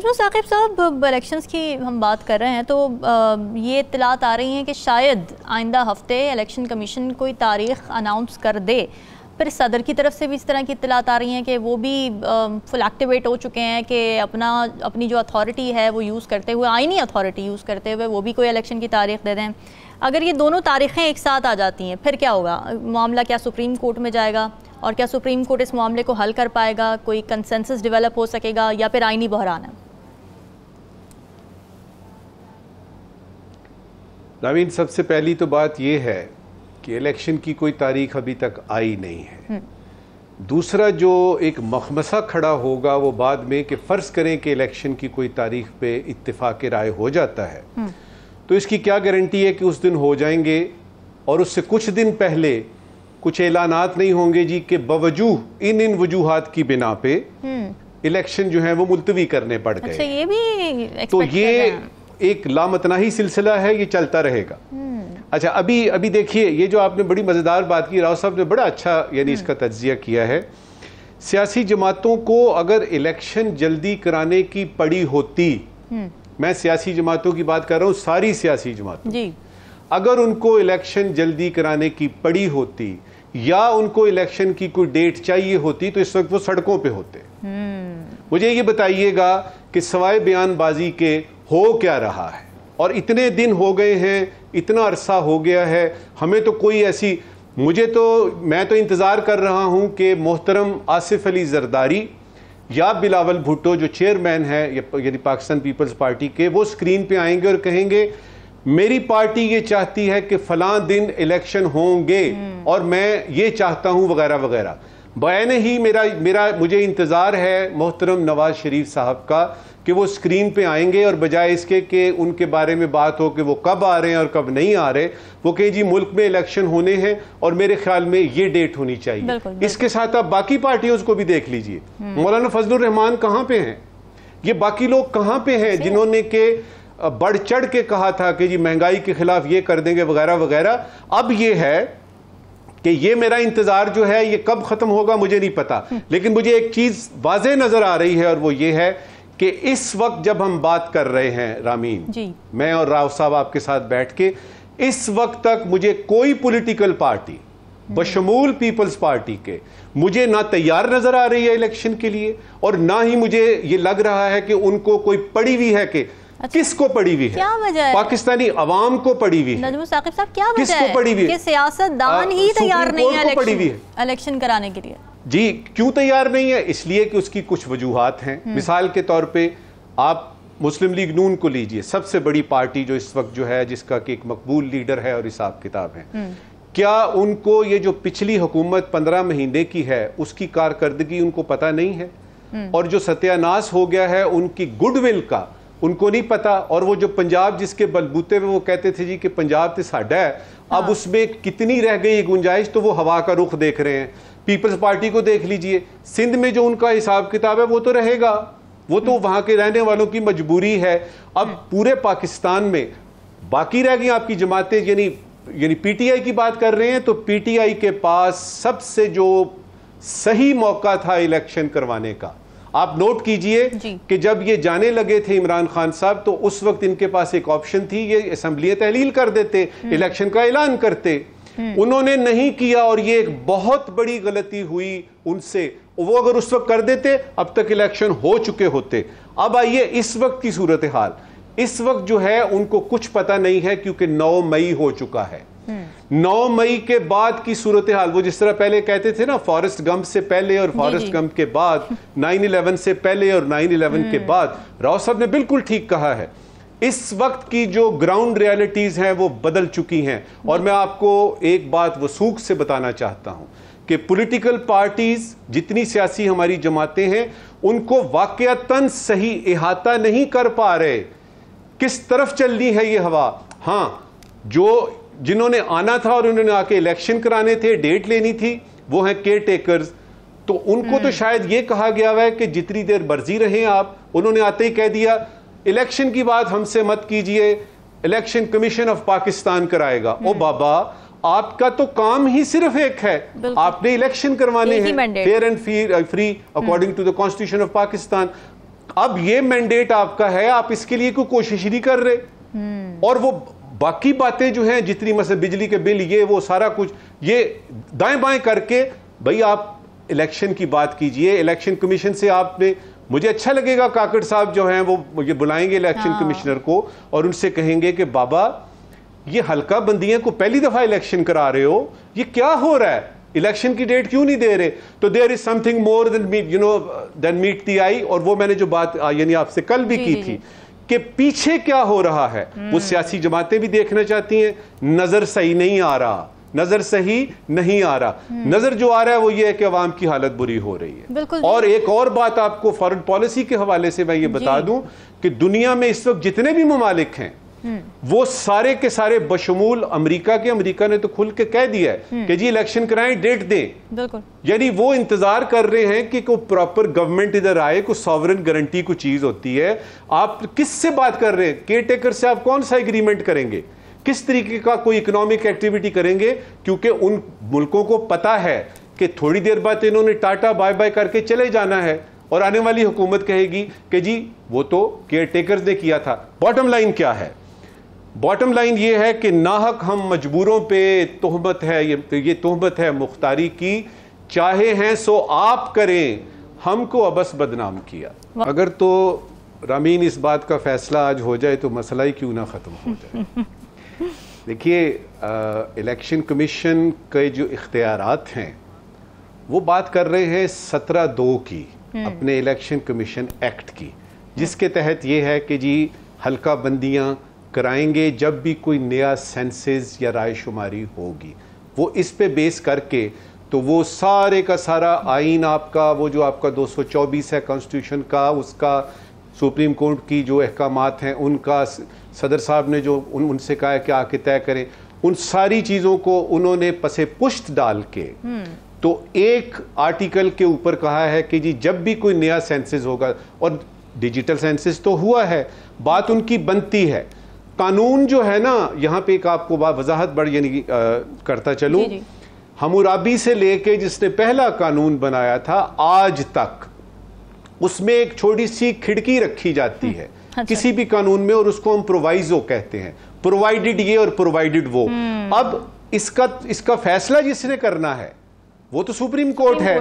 ثاقب صاحب، الیکشنز کی ہم بات کر رہے ہیں تو یہ اطلاعات آ رہی ہیں کہ شاید آئندہ ہفتے الیکشن کمیشن کوئی تاریخ اناؤنس کر دے. پھر صدر کی طرف سے بھی اس طرح کی اطلاعات آ رہی ہیں کہ وہ بھی فل ایکٹیویٹ ہو چکے ہیں کہ اپنی جو اتھارٹی ہے وہ یوز کرتے ہوئے، آئینی اتھارٹی یوز کرتے ہوئے وہ بھی کوئی الیکشن کی تاریخ دے دیں. اگر یہ دونوں تاریخیں ایک ساتھ آ جاتی ہیں پھر کیا ہوگا؟ معاملہ کیا سپریم کورٹ میں جائے گا؟ اور کیا سپریم کورٹ اس معاملے کو حل کر پائے گا؟ کوئی کنسنسس ڈیولپ ہو سکے گا یا پھر آئینی بحران ہے؟ ناوین، سب سے پہلی تو بات یہ ہے کہ الیکشن کی کوئی تاریخ ابھی تک آئی نہیں ہے. دوسرا جو ایک مخمصہ کھڑا ہوگا وہ بعد میں کہ فرض کریں کہ الیکشن کی کوئی تاریخ پہ اتفاق رائے ہو جاتا ہے تو اس کی کیا گارنٹی ہے کہ اس دن ہو جائیں گے؟ اور اس سے کچھ دن پہلے کچھ اعلانات نہیں ہوں گے جی کہ بوجوہ ان وجوہات کی بنا پہ الیکشن جو ہیں وہ ملتوی کرنے پڑ گئے. اچھا، یہ بھی تو یہ ایک لامتناہی سلسلہ ہے، یہ چلتا رہے گا. اچھا، ابھی دیکھیے، یہ جو آپ نے بڑی مزیدار بات کی، راؤ صاحب نے بڑا اچھا اس کا تجزیہ کیا ہے. سیاسی جماعتوں کو اگر الیکشن جلدی کرانے کی پڑی ہوتی، میں سیاسی جماعتوں کی بات کر رہا ہوں، ساری سیاسی جماعتوں، اگر ان کو الیکشن جلدی کرانے کی پڑی ہوتی یا ان کو الیکشن کی کوئی ڈیٹ چاہیے ہوتی تو اس وقت وہ سڑکوں پہ ہوتے. مجھے یہ بتائیے گا کہ سوائے بیان بازی کے ہو کیا رہا ہے؟ اور اتنے دن ہو گئے ہیں، اتنا عرصہ ہو گیا ہے، ہمیں تو کوئی ایسی میں تو انتظار کر رہا ہوں کہ محترم آصف علی زرداری یا بلاول بھٹو جو چیئرمین ہے یعنی پاکستان پیپلز پارٹی کے، وہ سکرین پہ آئیں گے اور کہیں گے میری پارٹی یہ چاہتی ہے کہ فلاں دن الیکشن ہوں گے اور میں یہ چاہتا ہوں وغیرہ وغیرہ. بیان ہی مجھے انتظار ہے محترم نواز شریف صاحب کا کہ وہ سکرین پہ آئیں گے اور بجائے اس کے کہ ان کے بارے میں بات ہو کہ وہ کب آ رہے ہیں اور کب نہیں آ رہے، وہ کہیں جی ملک میں الیکشن ہونے ہیں اور میرے خیال میں یہ ڈیٹ ہونی چاہیے. اس کے ساتھ آپ باقی پارٹیوں کو بھی دیکھ لیجئے. مولانا فضل الرحمان کہاں پہ ہیں؟ یہ باقی لوگ کہاں پہ ہیں جنہوں نے کہ بڑھ چڑھ کے کہا تھا کہ جی مہنگائی کے خلاف یہ کر دیں گے وغیرہ وغیرہ؟ اب یہ ہے کہ یہ میرا انتظار جو ہے یہ کب ختم ہوگا مجھے نہیں پتا، لیکن مجھے ایک چیز واضح نظر آ رہی ہے اور وہ یہ ہے کہ اس وقت جب ہم بات کر رہے ہیں رامین، میں اور راؤ صاحب آپ کے ساتھ بیٹھ کے، اس وقت تک مجھے کوئی پولیٹیکل پارٹی بشمول پیپلز پارٹی کے مجھے نہ تیار نظر آ رہی ہے الیکشن کے لیے، اور نہ ہی مجھے یہ لگ رہا ہے کہ ان کو کوئی پڑی ہوئی ہے. کہ کس کو پڑی ہوئی ہے؟ کیا وجہ ہے؟ پاکستانی عوام کو پڑی ہوئی ہے. نجم ثاقب صاحب، کیا وجہ ہے کہ سیاست دان ہی تیار نہیں ہے الیکشن کرانے کے لیے؟ جی کیوں تیار نہیں ہے؟ اس لیے کہ اس کی کچھ وجوہات ہیں. مثال کے طور پہ آپ مسلم لیگ نون کو لیجئے، سب سے بڑی پارٹی جو اس وقت جو ہے، جس کا کہ ایک مقبول لیڈر ہے اور حساب کتاب ہے. کیا ان کو یہ جو پچھلی حکومت 15 مہینے کی ہے اس کی کارکردگی ان کو پتہ نہیں ہے؟ اور جو ستیہ ناس ہو گیا ہے ان کی گڈ ول کا ان کو نہیں پتا. اور وہ جو پنجاب جس کے بلبوتے میں وہ کہتے تھے جی کہ پنجاب تے ساڈا ہے، اب اس میں کتنی رہ گئی گنجائش، تو وہ ہوا کا رخ دیکھ رہے ہیں. پیپلز پارٹی کو دیکھ لیجئے، سندھ میں جو ان کا حساب کتاب ہے وہ تو رہے گا، وہ تو وہاں کے رہنے والوں کی مجبوری ہے. اب پورے پاکستان میں باقی رہ گئی آپ کی جماعتیں، یعنی پی ٹی آئی کی بات کر رہے ہیں تو پی ٹی آئی کے پاس سب سے جو صحیح موقع تھا الیکشن کروانے کا، آپ نوٹ کیجئے کہ جب یہ جانے لگے تھے عمران خان صاحب تو اس وقت ان کے پاس ایک آپشن تھی، یہ اسمبلی تحلیل کر دیتے، الیکشن کا اعلان کرتے. انہوں نے نہیں کیا اور یہ ایک بہت بڑی غلطی ہوئی ان سے. وہ اگر اس وقت کر دیتے اب تک الیکشن ہو چکے ہوتے. اب آئیے اس وقت کی صورتحال. اس وقت جو ہے ان کو کچھ پتہ نہیں ہے کیونکہ 9 مئی ہو چکا ہے. 9 مئی کے بعد کی صورتحال، وہ جس طرح پہلے کہتے تھے نا فارسٹ گمپ سے پہلے اور فارسٹ گمپ کے بعد، 9/11 سے پہلے اور 9/11 کے بعد، راؤ صاحب نے بالکل ٹھیک کہا ہے. اس وقت کی جو گراؤنڈ ریالٹیز ہیں وہ بدل چکی ہیں. اور میں آپ کو ایک بات وثوق سے بتانا چاہتا ہوں کہ پولیٹیکل پارٹیز جتنی سیاسی ہماری جماعتیں ہیں ان کو واقعتاً صحیح احاطہ نہیں کر پا رہے کس طرف چلنی ہے یہ ہوا. ہاں، جنہوں نے آنا تھا اور انہوں نے آ کے الیکشن کرانے تھے، ڈیٹ لینی تھی، وہ ہیں کیئر ٹیکرز. تو ان کو تو شاید یہ کہا گیا ہے کہ جتنی دیر مرضی رہیں آپ. انہوں نے آتے ہی کہہ دیا الیکشن کی بات ہم سے مت کیجئے، الیکشن کمیشن آف پاکستان کرائے گا. او بابا، آپ کا تو کام ہی صرف ایک ہے، آپ نے الیکشن کروانے ہیں fair and free according to the constitution of Pakistan. اب یہ مینڈیٹ آپ کا ہے, آپ اس کے لیے کوئی کوشش نہیں کر رہے, اور وہ باقی باتیں جو ہیں جتنی مثلا بجلی کے بل یہ وہ سارا کچھ یہ دائیں بائیں کر کے, بھائی آپ الیکشن کی بات کیجئے. الیکشن کمیشن سے آپ نے, مجھے اچھا لگے گا کاکڑ صاحب جو ہیں وہ یہ بلائیں گے الیکشن کمشنر کو اور ان سے کہیں گے کہ بابا یہ حلقہ بندیاں کو پہلی دفعہ الیکشن کرا رہے ہو, یہ کیا ہو رہا ہے, الیکشن کی ڈیٹ کیوں نہیں دے رہے؟ تو دیر از سم تھنگ مور دین میٹ دی آئی. اور وہ میں نے جو بات یعنی آپ سے کل بھی کی تھی کہ پیچھے کیا ہو رہا ہے, وہ سیاسی جماعتیں بھی دیکھنا چاہتی ہیں, نظر صحیح نہیں آ رہا, نظر صحیح نہیں آ رہا. نظر جو آ رہا ہے وہ یہ ہے کہ عوام کی حالت بری ہو رہی ہے. اور ایک اور بات آپ کو فارن پالیسی کے حوالے سے میں یہ بتا دوں کہ دنیا میں اس وقت جتنے بھی ممالک ہیں وہ سارے کے سارے بشمول امریکہ کے, امریکہ نے تو کھل کے کہہ دیا ہے کہ جی الیکشن کرائیں, ڈیٹ دیں. یعنی وہ انتظار کر رہے ہیں کہ کوئی پراپر گورنمنٹ ادھر آئے, کوئی ساورن گارنٹی کو چیز ہوتی ہے. آپ کس سے بات کر رہے ہیں؟ کیئر ٹیکر سے آپ کون سا ایگریمنٹ کریں گے؟ کس طریقے کا کوئی اکنامک ایکٹیویٹی کریں گے؟ کیونکہ ان ملکوں کو پتا ہے کہ تھوڑی دیر بعد انہوں نے ٹاٹا بائے بائے کر کے چلے جانا ہے, اور آنے والی حکومت کہے گی کہ جی وہ تو کیئر ٹیکرز نے کیا تھا. باٹم لائن کیا ہے؟ باٹم لائن یہ ہے کہ ناحق ہم مجبوروں پہ تہمت ہے, یہ تہمت ہے مختاری کی, چاہے ہیں سو آپ کریں, ہم کو ابس بدنام کیا. اگر تو رامین اس بات کا فیصلہ آج ہو جائے تو مسئلہ ہی کیوں نہ ختم ہو جائے. دیکھیے الیکشن کمیشن کے جو اختیارات ہیں وہ بات کر رہے ہیں 17(2) کی, اپنے الیکشن کمیشن ایکٹ کی, جس کے تحت یہ ہے کہ جی حلقہ بندیاں کرائیں گے جب بھی کوئی نیا سینسز یا رائے شماری ہوگی. وہ اس پہ بیس کر کے تو وہ سارے کا سارا آئین آپ کا, وہ جو آپ کا 224 ہے کانسٹیٹیوشن کا, اس کا سپریم کورٹ کی جو احکامات ہیں ان کا, صدر صاحب نے جو ان سے کہا ہے کہ آ کے طے کریں, ان ساری چیزوں کو انہوں نے پسے پشت ڈال کے تو ایک آرٹیکل کے اوپر کہا ہے کہ جی جب بھی کوئی نیا سینسز ہوگا, اور ڈیجیٹل سینسز تو ہوا ہے, بات ان کی بنتی ہے. قانون جو ہے نا, یہاں پہ ایک آپ کو وضاحت بڑھ یعنی کرتا چلوں, حمورابی سے لے کے جس نے پہلا قانون بنایا تھا آج تک, اس میں ایک چھوٹی سی کھڑکی رکھی جاتی ہے کسی بھی قانون میں, اور اس کو ہم پرووائزو کہتے ہیں, پرووائڈڈ یہ اور پرووائڈڈ وہ. اب اس کا فیصلہ جس نے کرنا ہے وہ تو سپریم کورٹ ہے.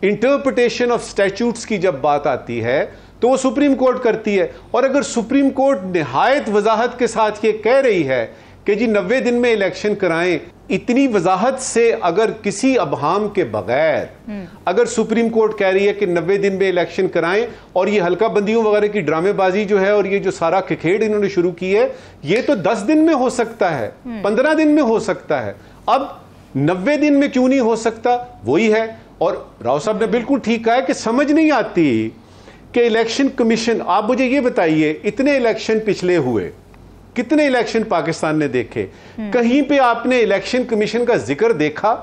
انٹرپریٹیشن آف اسٹیچوٹس کی جب بات آتی ہے تو وہ سپریم کورٹ کرتی ہے. اور اگر سپریم کورٹ نہایت وضاحت کے ساتھ یہ کہہ رہی ہے کہ جی 90 دن میں الیکشن کرائیں, اتنی وضاحت سے اگر کسی ابہام کے بغیر اگر سپریم کورٹ کہہ رہی ہے کہ 90 دن میں الیکشن کرائیں, اور یہ حلقہ بندیوں وغیرہ کی ڈرامے بازی جو ہے اور یہ جو سارا کھکھیڑ انہوں نے شروع کی ہے, یہ تو 10 دن میں ہو سکتا ہے, 15 دن میں ہو سکتا ہے. اب 90 دن میں کیوں نہیں ہو سکتا؟ وہی ہے. اور راؤ صاحب نے بالکل ٹھیک کہا ہے کہ سمجھ نہیں آتی کہ الیکشن کمیشن, آپ مجھے یہ بتائیے اتنے الیکشن پچھلے ہوئے, کتنے الیکشن پاکستان نے دیکھے, کہیں پہ آپ نے الیکشن کمیشن کا ذکر دیکھا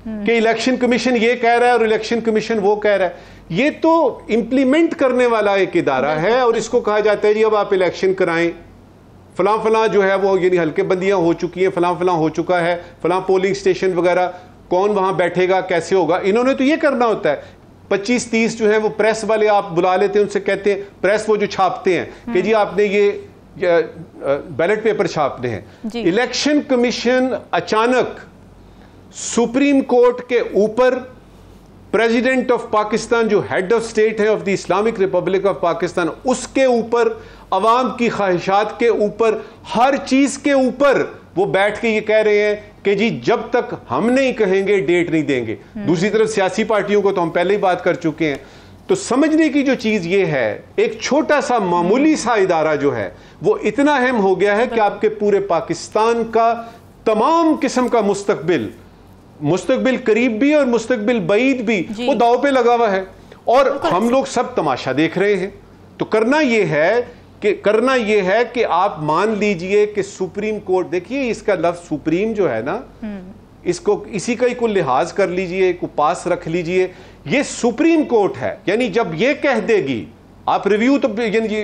کہ الیکشن کمیشن یہ کہہ رہا ہے اور الیکشن کمیشن وہ کہہ رہا ہے؟ یہ تو امپلیمنٹ کرنے والا ایک ادارہ ہے, اور اس کو کہا جاتا ہے جی اب آپ الیکشن کرائیں, فلاں فلاں جو ہے وہ یعنی حلقے بندیاں ہو چکی ہیں, فلاں فلاں ہو چکا ہے, فلاں پولنگ سٹیشن وغیرہ, کون وہاں بیٹھے گا, کیسے ہوگا. انہوں نے تو یہ کرنا ہوتا ہے. 25-30 جو ہیں وہ پریس والے آپ بلا لیتے ہیں, ان سے کہتے ہیں, پریس وہ جو چھاپتے ہیں کہ جی آپ نے یہ بیلٹ پیپر چھاپنے ہیں. الیکشن کمیشن اچانک سپریم کورٹ کے اوپر, پریزیڈنٹ آف پاکستان جو ہیڈ آف سٹیٹ ہے of the Islamic Republic of Pakistan, اس کے اوپر, عوام کی خواہشات کے اوپر, ہر چیز کے اوپر وہ بیٹھ کے یہ کہہ رہے ہیں کہ جی جب تک ہم نہیں کہیں گے ڈیٹ نہیں دیں گے. دوسری طرف سیاسی پارٹیوں کو تو ہم پہلے ہی بات کر چکے ہیں. تو سمجھنے کی جو چیز یہ ہے, ایک چھوٹا سا معمولی سا ادارہ جو ہے وہ اتنا اہم ہو گیا ہے کہ آپ کے پورے پاکستان کا تمام قسم کا مستقبل قریب بھی اور مستقبل بعید بھی وہ داؤ پہ لگا ہوا ہے, اور ہم لوگ سب تماشا دیکھ رہے ہیں. تو کرنا یہ ہے کہ آپ مان لیجئے کہ سپریم کورٹ, دیکھیے اس کا لفظ سپریم جو ہے نا, اس کو اسی کا ہی کوئی لحاظ کر لیجئے, کو پاس رکھ لیجئے, یہ سپریم کورٹ ہے. یعنی جب یہ کہہ دے گی, آپ ریویو تو یعنی